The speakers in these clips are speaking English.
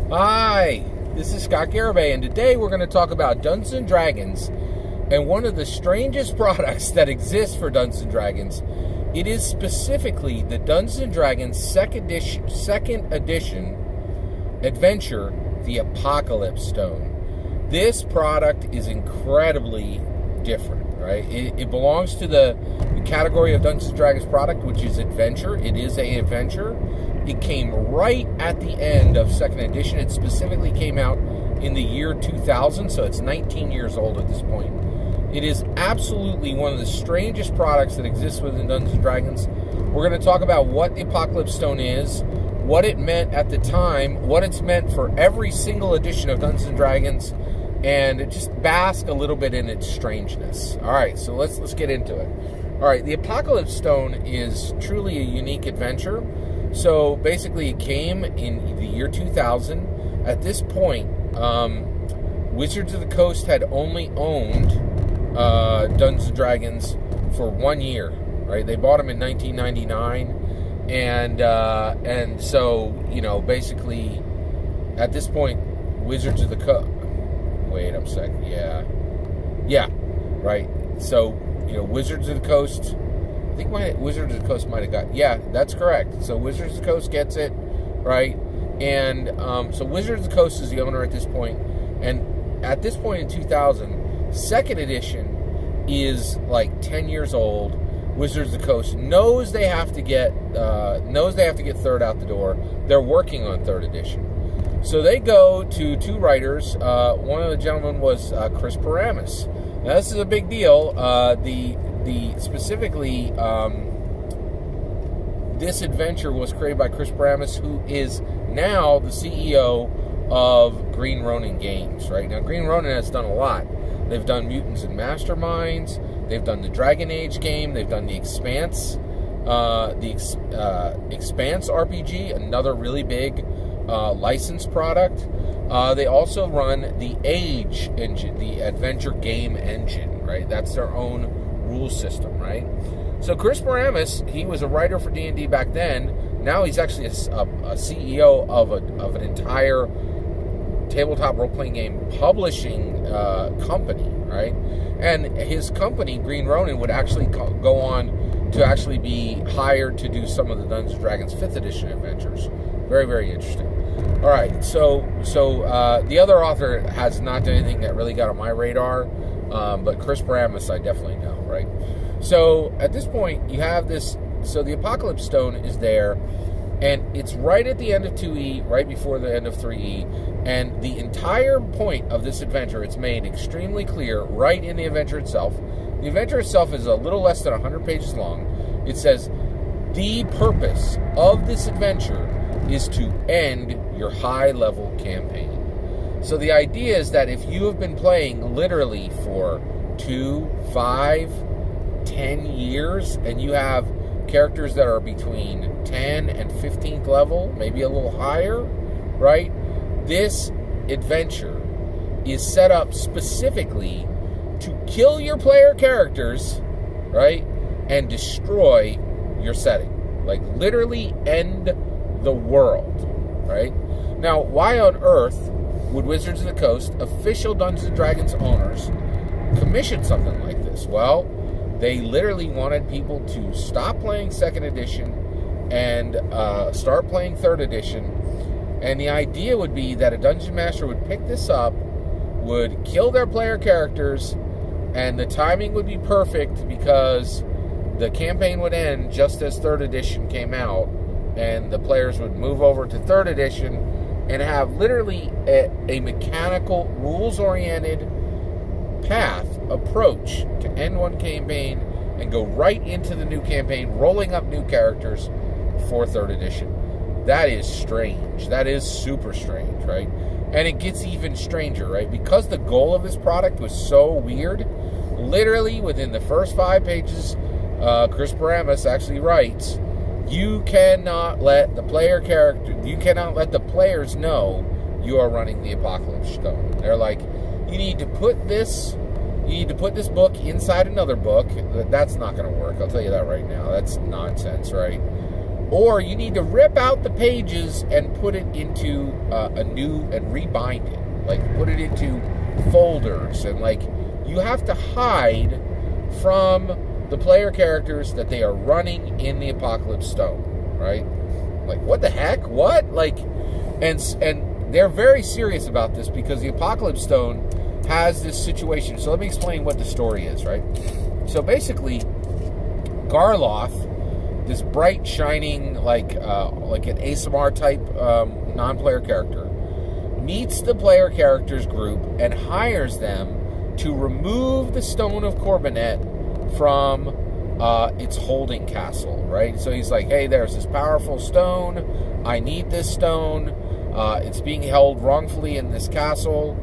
Hi, this is Scott Garibay, and today we're going to talk about Dungeons & Dragons and one of the strangest products that exists for Dungeons & Dragons. It is specifically the Dungeons & Dragons second edition adventure, the Apocalypse Stone. This product is incredibly different, right? It belongs to the category of Dungeons & Dragons product, which is adventure. It is an adventure. It came right at the end of second edition. It specifically came out in the year 2000, so it's 19 years old at this point. It is absolutely one of the strangest products that exists within Dungeons & Dragons. We're going to talk about what the Apocalypse Stone is, what it meant at the time, what it's meant for every single edition of Dungeons & Dragons, and just bask a little bit in its strangeness. All right, so let's get into it. All right, the Apocalypse Stone is truly a unique adventure. So basically it came in the year 2000. At this point, Wizards of the Coast had only owned Dungeons & Dragons for 1 year, right? They bought them in 1999, and so, you know, basically at this point, Wizards of the Coast, wait a second, yeah, right, so, you know, Wizards of the Coast, I think Wizards of the Coast might have got... Yeah, that's correct. So Wizards of the Coast gets it, right? And so Wizards of the Coast is the owner at this point. And at this point in 2000, second edition is like 10 years old. Wizards of the Coast knows they have to get third out the door. They're working on third edition. So they go to two writers. One of the gentlemen was Chris Paramus. Now this is a big deal. Specifically, this adventure was created by Chris Paramus, who is now the CEO of Green Ronin Games, right? Now, Green Ronin has done a lot. They've done Mutants and Masterminds. They've done the Dragon Age game. They've done the Expanse RPG, another really big licensed product. They also run the Age engine, the adventure game engine, right? That's their own rule system, right? So Chris Paramus, he was a writer for D&D back then. Now he's actually a CEO of an entire tabletop role-playing game publishing company, right? And his company, Green Ronin, would actually go on to actually be hired to do some of the Dungeons & Dragons 5th edition adventures. Very, very interesting. All right, so the other author has not done anything that really got on my radar, but Chris Paramus I definitely know, right? So at this point, you have this. So the Apocalypse Stone is there, and it's right at the end of 2E, right before the end of 3E, and the entire point of this adventure, it's made extremely clear right in the adventure itself. The adventure itself is a little less than 100 pages long. It says, the purpose of this adventure is to end your high-level campaign. So the idea is that if you have been playing literally for 2, 5, 10 years, and you have characters that are between 10 and 15th level, maybe a little higher, right? This adventure is set up specifically to kill your player characters, right? And destroy your setting. Like, literally end the world, right? Now, why on earth would Wizards of the Coast, official Dungeons & Dragons owners, commission something like this? Well, they literally wanted people to stop playing 2nd edition and start playing 3rd edition. And the idea would be that a Dungeon Master would pick this up, would kill their player characters, and the timing would be perfect because the campaign would end just as 3rd edition came out, and the players would move over to 3rd edition and have literally a mechanical, rules-oriented approach to end one campaign and go right into the new campaign, rolling up new characters for 3rd edition. That is strange. That is super strange, right? And it gets even stranger, right? Because the goal of this product was so weird, literally within the first 5 pages, Chris Paramus actually writes, you cannot let the players know you are running the Apocalypse Stone. They're like, you need to put this book inside another book. That's not going to work. I'll tell you that right now. That's nonsense, right? or you need to rip out the pages and put it into a new, and rebind it, like put it into folders, and like you have to hide from the player characters that they are running in the Apocalypse Stone, right? Like, what the heck? What? Like, and they're very serious about this because the Apocalypse Stone has this situation. So let me explain what the story is, right? So basically, Garloth, this bright, shining, like an ASMR type non-player character, meets the player characters group and hires them to remove the Stone of Corbinet from its holding castle, right? So he's like, hey, there's this powerful stone. I need this stone. It's being held wrongfully in this castle.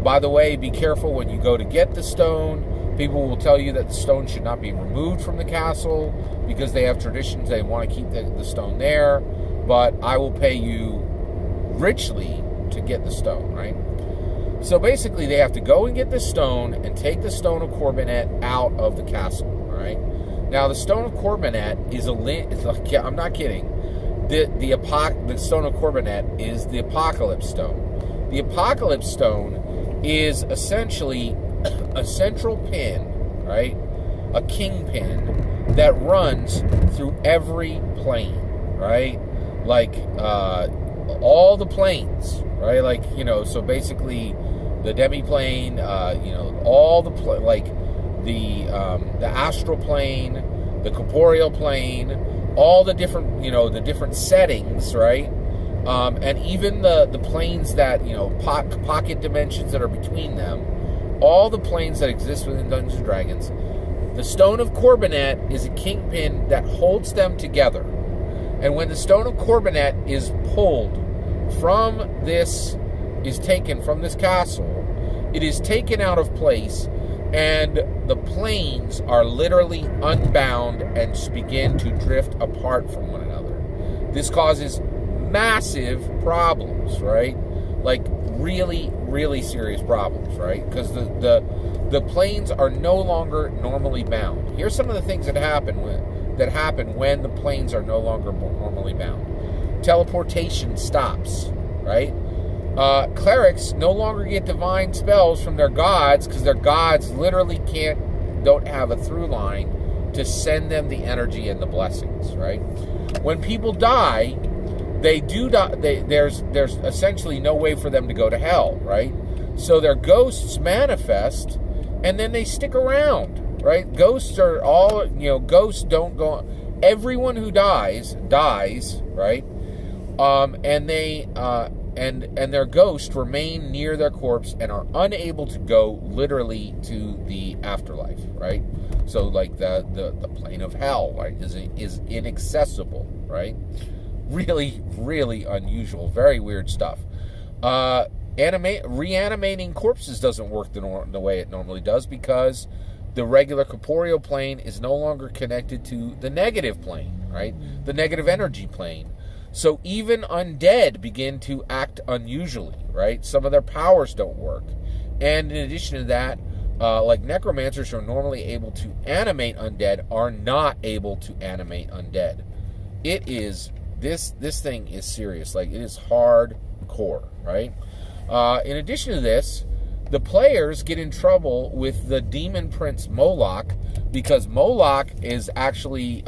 By the way, be careful when you go to get the stone. People will tell you that the stone should not be removed from the castle because they have traditions. They want to keep the stone there. But I will pay you richly to get the stone, right? So basically, they have to go and get the stone and take the Stone of Corbinet out of the castle, all right? Now, the Stone of Corbinet is I'm not kidding. The Stone of Corbinet is the Apocalypse Stone. The Apocalypse Stone is essentially a central pin, right? A kingpin that runs through every plane, right? Like all the planes, right? Like, so basically the demi-plane, all the like the astral plane, the corporeal plane, all the different, the different settings, right? And even the planes that, pocket dimensions that are between them, all the planes that exist within Dungeons & Dragons. The Stone of Corbinet is a kingpin that holds them together. And when the Stone of Corbinet is pulled taken from this castle, it is taken out of place, and the planes are literally unbound and begin to drift apart from one another. This causes massive problems, right? Like really, really serious problems, right? Because the planes are no longer normally bound. Here's some of the things that happen when the planes are no longer normally bound. Teleportation stops, right? Clerics no longer get divine spells from their gods because their gods literally don't have a through line to send them the energy and the blessings, right? When people die, they do die. There's essentially no way for them to go to hell, right? So their ghosts manifest, and then they stick around, right? Ghosts are all, ghosts don't go. Everyone who dies, right? And they and their ghosts remain near their corpse and are unable to go literally to the afterlife, right? So like the plane of hell, right, is inaccessible, right? Really, really unusual, very weird stuff. Reanimating corpses doesn't work the way it normally does because the regular corporeal plane is no longer connected to the negative plane, right? The negative energy plane. So even undead begin to act unusually, right? Some of their powers don't work. And in addition to that, like necromancers who are normally able to animate undead are not able to animate undead. It is, this thing is serious. Like, it is hardcore, right? In addition to this, the players get in trouble with the demon prince Moloch because Moloch is actually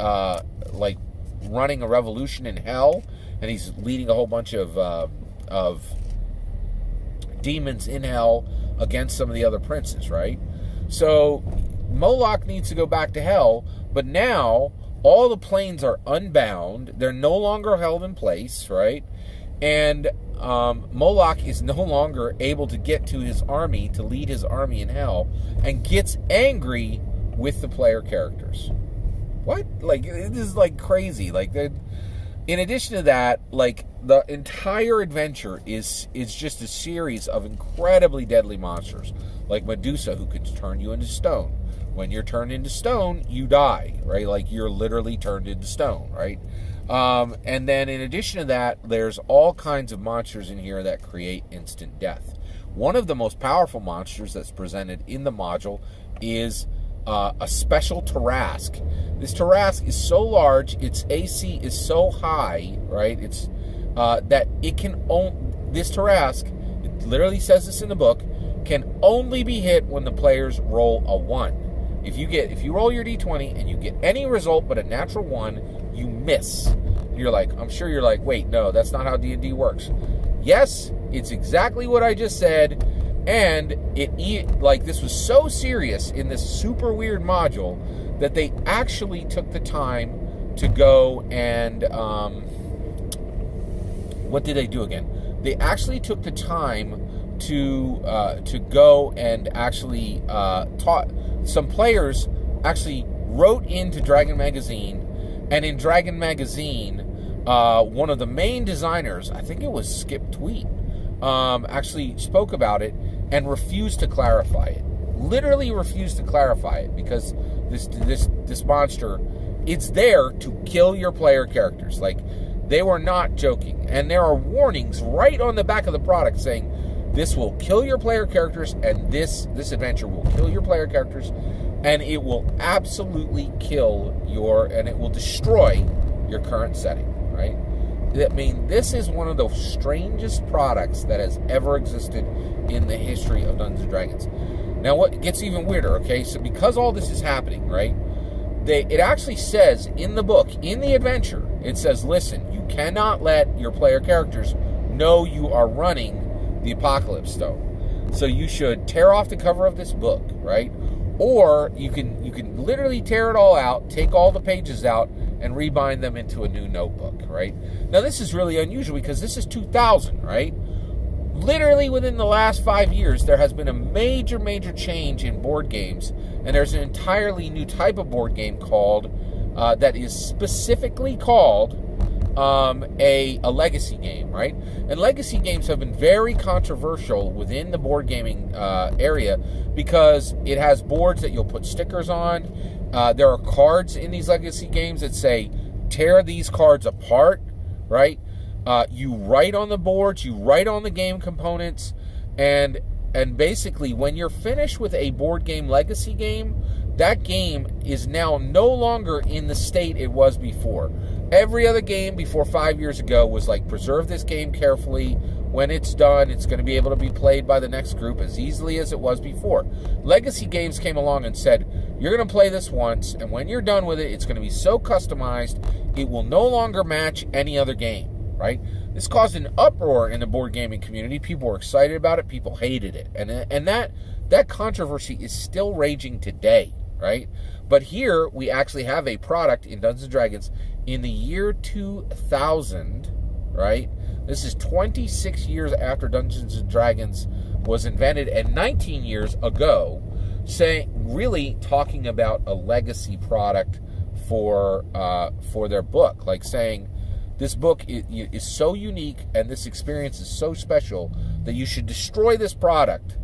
like running a revolution in hell, and he's leading a whole bunch of demons in hell against some of the other princes, right? So Moloch needs to go back to hell, but now all the planes are unbound. They're no longer held in place, right? And Moloch is no longer able to get to his army, to lead his army in hell, and gets angry with the player characters. What? Like, this is like crazy. Like, in addition to that, like, the entire adventure is just a series of incredibly deadly monsters, like Medusa, who could turn you into stone. When you're turned into stone, you die, right? Like, you're literally turned into stone, right? And then in addition to that, there's all kinds of monsters in here that create instant death. One of the most powerful monsters that's presented in the module is a special Tarrasque. This Tarrasque is so large, its AC is so high, right? It's that it can this Tarrasque, it literally says this in the book, can only be hit when the players roll a 1. If you roll your d20 and you get any result but a natural 1, you miss. I'm sure you're like, wait, no, that's not how D&D works. Yes, it's exactly what I just said, and this was so serious in this super weird module that they actually took the time to go and what did they do again? They actually took the time to go and actually taught some players actually wrote into Dragon Magazine, and in Dragon Magazine, one of the main designers, I think it was Skip Tweet, actually spoke about it and refused to clarify it. Literally refused to clarify it because this monster, it's there to kill your player characters. Like, they were not joking, and there are warnings right on the back of the product saying this will kill your player characters, and this adventure will kill your player characters, and it will absolutely and it will destroy your current setting, right? I mean, this is one of the strangest products that has ever existed in the history of Dungeons & Dragons. Now, what gets even weirder, okay? So because all this is happening, right, it actually says in the book, in the adventure, it says, listen, you cannot let your player characters know you are running the Apocalypse Stone. So you should tear off the cover of this book, right? Or you can literally tear it all out, take all the pages out, and rebind them into a new notebook, right? Now, this is really unusual because this is 2000, right? Literally within the last 5 years, there has been a major, major change in board games, and there's an entirely new type of board game called, that is specifically called a legacy game, right? And legacy games have been very controversial within the board gaming area because it has boards that you'll put stickers on. There are cards in these legacy games that say, tear these cards apart, right? You write on the boards, you write on the game components, and basically when you're finished with a board game legacy game, that game is now no longer in the state it was before. Every other game before 5 years ago was like, preserve this game carefully. When it's done, it's going to be able to be played by the next group as easily as it was before. Legacy games came along and said, you're going to play this once, and when you're done with it, it's going to be so customized, it will no longer match any other game, right? This caused an uproar in the board gaming community. People were excited about it. People hated it. And that controversy is still raging today, right? But here, we actually have a product in Dungeons & Dragons in the year 2000, right? This is 26 years after Dungeons & Dragons was invented and 19 years ago, really talking about a legacy product for their book. Like saying, this book is so unique and this experience is so special that you should destroy this product.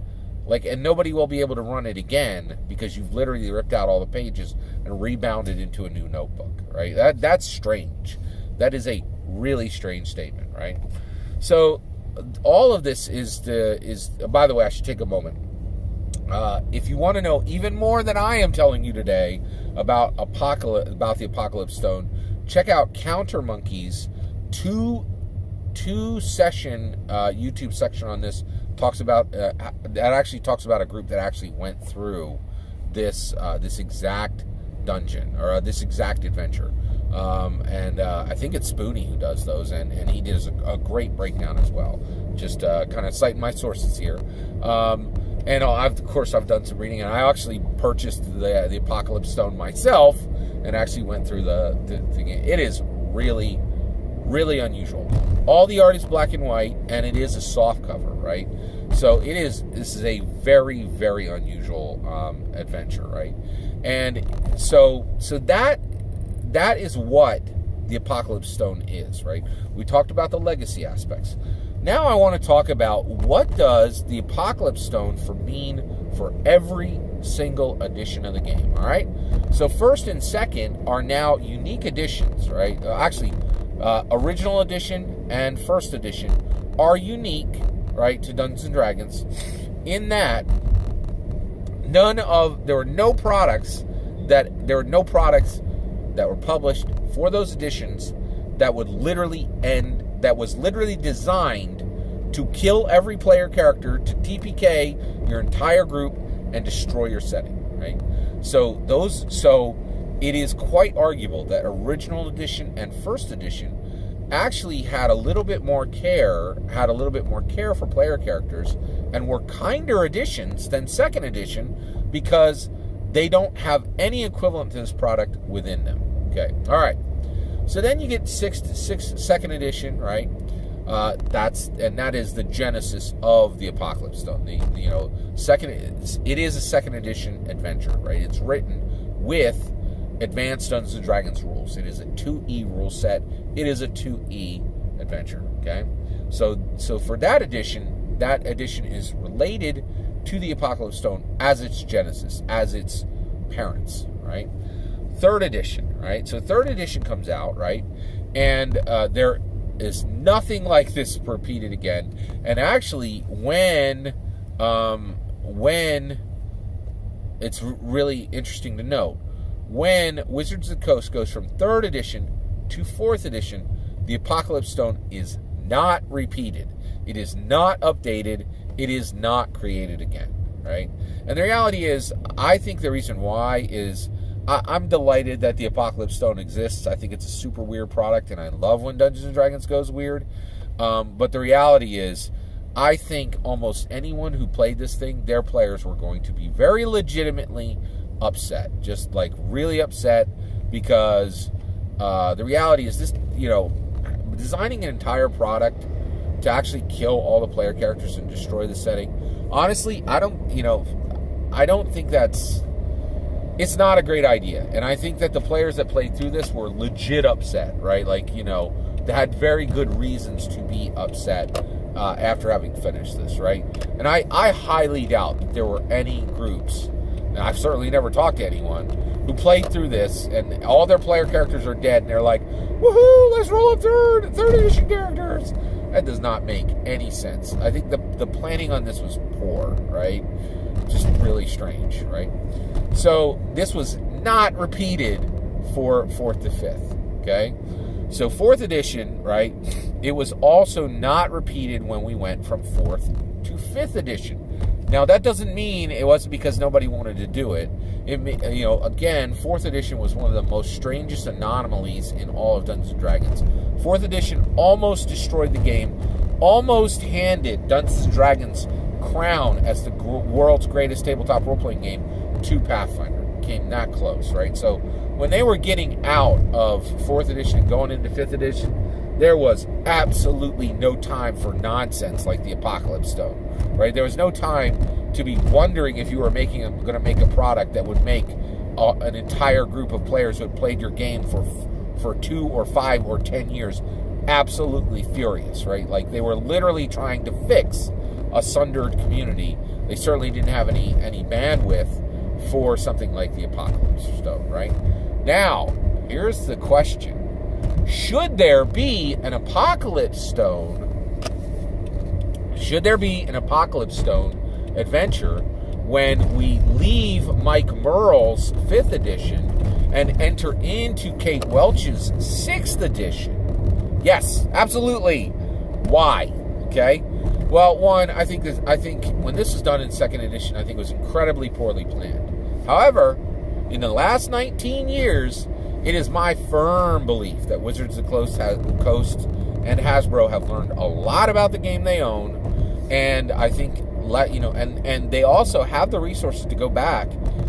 And nobody will be able to run it again because you've literally ripped out all the pages and rebound it into a new notebook, right? That's strange. That is a really strange statement, right? So all of this is by the way, I should take a moment. If you want to know even more than I am telling you today about the Apocalypse Stone, check out Counter Monkey's two session YouTube section on this. Talks about a group that actually went through this exact dungeon or this exact adventure, and I think it's Spoonie who does those, and he does a great breakdown as well. Just kind of citing my sources here, and I've done some reading, and I actually purchased the Apocalypse Stone myself, and actually went through the thing. It is really, really unusual. All the art is black and white, and it is a soft cover, right? So this is a very, very unusual adventure, right? And so that is what the Apocalypse Stone is, right? We talked about the legacy aspects. Now I want to talk about what does the Apocalypse Stone mean for every single edition of the game, all right? So first and second are now unique editions, right? Original edition and first edition are unique, right, to Dungeons & Dragons in that there were no products that were published for those editions that would literally that was literally designed to kill every player character, to TPK your entire group and destroy your setting, right? So it is quite arguable that original edition and first edition actually had a little bit more care for player characters and were kinder editions than second edition because they don't have any equivalent to this product within them. Okay, all right. So then you get second edition, right? That is the genesis of the Apocalypse Stone. It is a second edition adventure, right? It's written with advanced Dungeons and Dragons rules. It is a 2E rule set. It is a 2E adventure. Okay, so for that edition is related to the Apocalypse Stone as its genesis, as its parents, right? Third edition, right? So third edition comes out, right? And there is nothing like this repeated again. And actually, when it's really interesting to note, when Wizards of the Coast goes from third edition to fourth edition, the Apocalypse Stone is not repeated. It is not updated. It is not created again, right? And the reality is, I think the reason why is I'm delighted that the Apocalypse Stone exists. I think it's a super weird product, and I love when Dungeons & Dragons goes weird. But the reality is, I think almost anyone who played this thing, their players were going to be very legitimately upset. Just like really upset because the reality is this, designing an entire product to actually kill all the player characters and destroy the setting. Honestly, I don't think it's not a great idea. And I think that the players that played through this were legit upset, right? Like, they had very good reasons to be upset after having finished this, right? And I highly doubt that there were any groups, and I've certainly never talked to anyone, who played through this and all their player characters are dead and they're like, woohoo, let's roll up third edition characters. That does not make any sense. I think the planning on this was poor, right? Just really strange, right? So this was not repeated for 4th to 5th, okay? So 4th edition, right, it was also not repeated when we went from 4th to 5th edition. Now, that doesn't mean it wasn't because nobody wanted to do it. Again, 4th edition was one of the most strangest anomalies in all of Dungeons & Dragons. 4th edition almost destroyed the game, almost handed Dungeons & Dragons' crown as the world's greatest tabletop role-playing game to Pathfinder. Came that close, right? So when they were getting out of 4th edition and going into 5th edition, there was absolutely no time for nonsense like the Apocalypse Stone, right? There was no time to be wondering if you were going to make a product that would make an entire group of players who had played your game for 2 or 5 or 10 years absolutely furious, right? Like, they were literally trying to fix a sundered community. They certainly didn't have any bandwidth for something like the Apocalypse Stone, right? Now, here's the question. Should there be an Apocalypse Stone? Should there be an Apocalypse Stone adventure when we leave Mike Merle's 5th edition and enter into Kate Welch's 6th edition? Yes, absolutely. Why? Okay? Well, one, I think when this was done in 2nd edition, I think it was incredibly poorly planned. However, in the last 19 years, it is my firm belief that Wizards of the Coast and Hasbro have learned a lot about the game they own, and I think and they also have the resources to go back.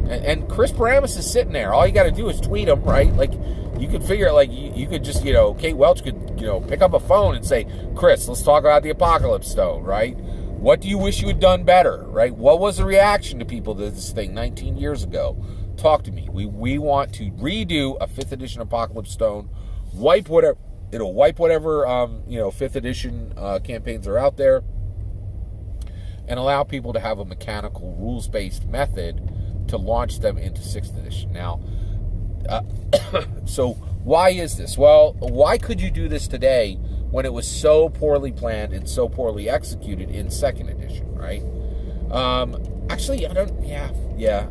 And Chris Paramus is sitting there. All you got to do is tweet him, right? Like, you could figure it, like, you could just, Kate Welch could, pick up a phone and say, Chris, let's talk about the Apocalypse Stone, right? What do you wish you had done better, right? What was the reaction to people to this thing 19 years ago? Talk to me. We want to redo a 5th edition Apocalypse Stone, wipe whatever 5th edition campaigns are out there, and allow people to have a mechanical, rules-based method to launch them into 6th edition. Now, so why is this? Well, why could you do this today when it was so poorly planned and so poorly executed in 2nd edition, right? Actually, I don't. Yeah.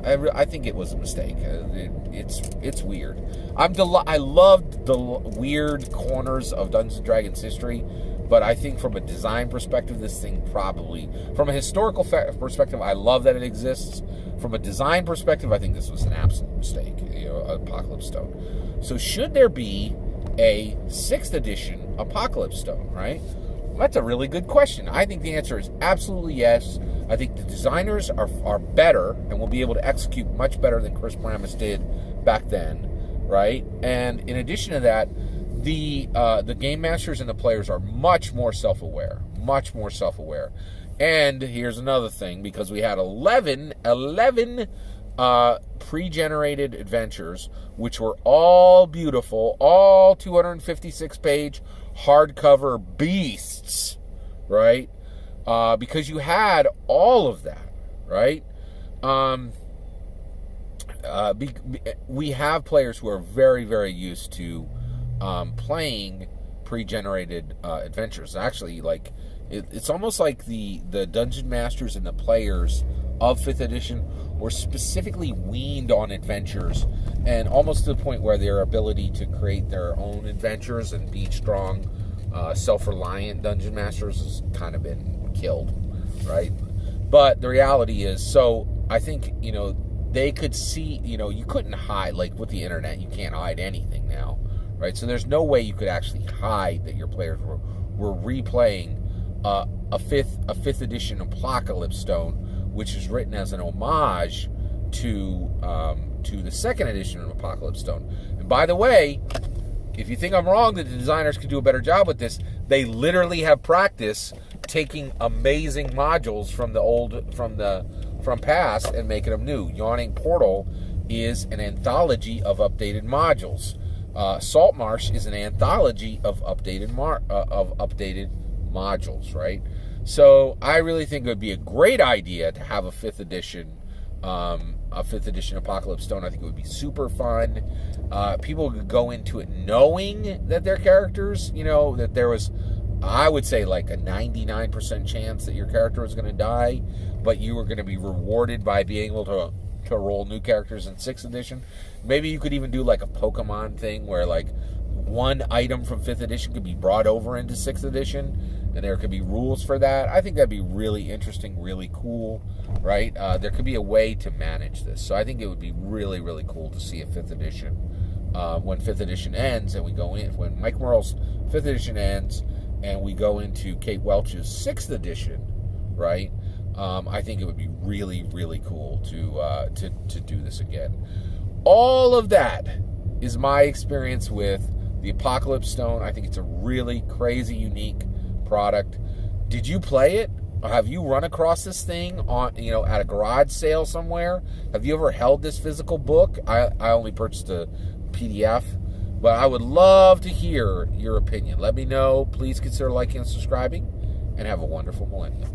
I think it was a mistake. It's weird. I loved the weird corners of Dungeons and Dragons history, but I think from a design perspective, this thing probably, from a historical perspective, I love that it exists. From a design perspective, I think this was an absolute mistake. Apocalypse Stone. So should there be a 6th edition Apocalypse Stone? Right. That's a really good question. I think the answer is absolutely yes. I think the designers are better and will be able to execute much better than Chris Pramas did back then, right? And in addition to that, the game masters and the players are much more self-aware. And here's another thing, because we had 11 pre-generated adventures, which were all beautiful, all 256-page hardcover beasts, right? Because you had all of that, right? We have players who are very, very used to playing pre-generated adventures. Actually, like it's almost like the dungeon masters and the players of 5th edition were specifically weaned on adventures, and almost to the point where their ability to create their own adventures and be strong, self-reliant dungeon masters has kind of been killed, right? But the reality is, so I think, they could see, you couldn't hide, like with the internet, you can't hide anything now, right? So there's no way you could actually hide that your players were replaying a fifth edition Apocalypse Stone, which is written as an homage to the 2nd edition of Apocalypse Stone. And by the way, if you think I'm wrong that the designers could do a better job with this, they literally have practice taking amazing modules from past and making them new. Yawning Portal is an anthology of updated modules. Saltmarsh is an anthology of updated modules, right? So I really think it would be a great idea to have a 5th edition Apocalypse Stone. I think it would be super fun. People could go into it knowing that their characters, that there was, I would say, like a 99% chance that your character was going to die, but you were going to be rewarded by being able to roll new characters in 6th edition. Maybe you could even do like a Pokemon thing where like one item from 5th edition could be brought over into 6th edition, and there could be rules for that. I think that'd be really interesting, really cool, right? There could be a way to manage this. So I think it would be really, really cool to see a 5th edition. When 5th edition ends and we go in, when Mike Merle's 5th edition ends and we go into Kate Welch's 6th edition, right? I think it would be really, really cool to do this again. All of that is my experience with the Apocalypse Stone. I think it's a really crazy, unique product. Did you play it? Have you run across this thing on, at a garage sale somewhere? Have you ever held this physical book? I only purchased a PDF, but I would love to hear your opinion. Let me know. Please consider liking and subscribing, and have a wonderful millennium.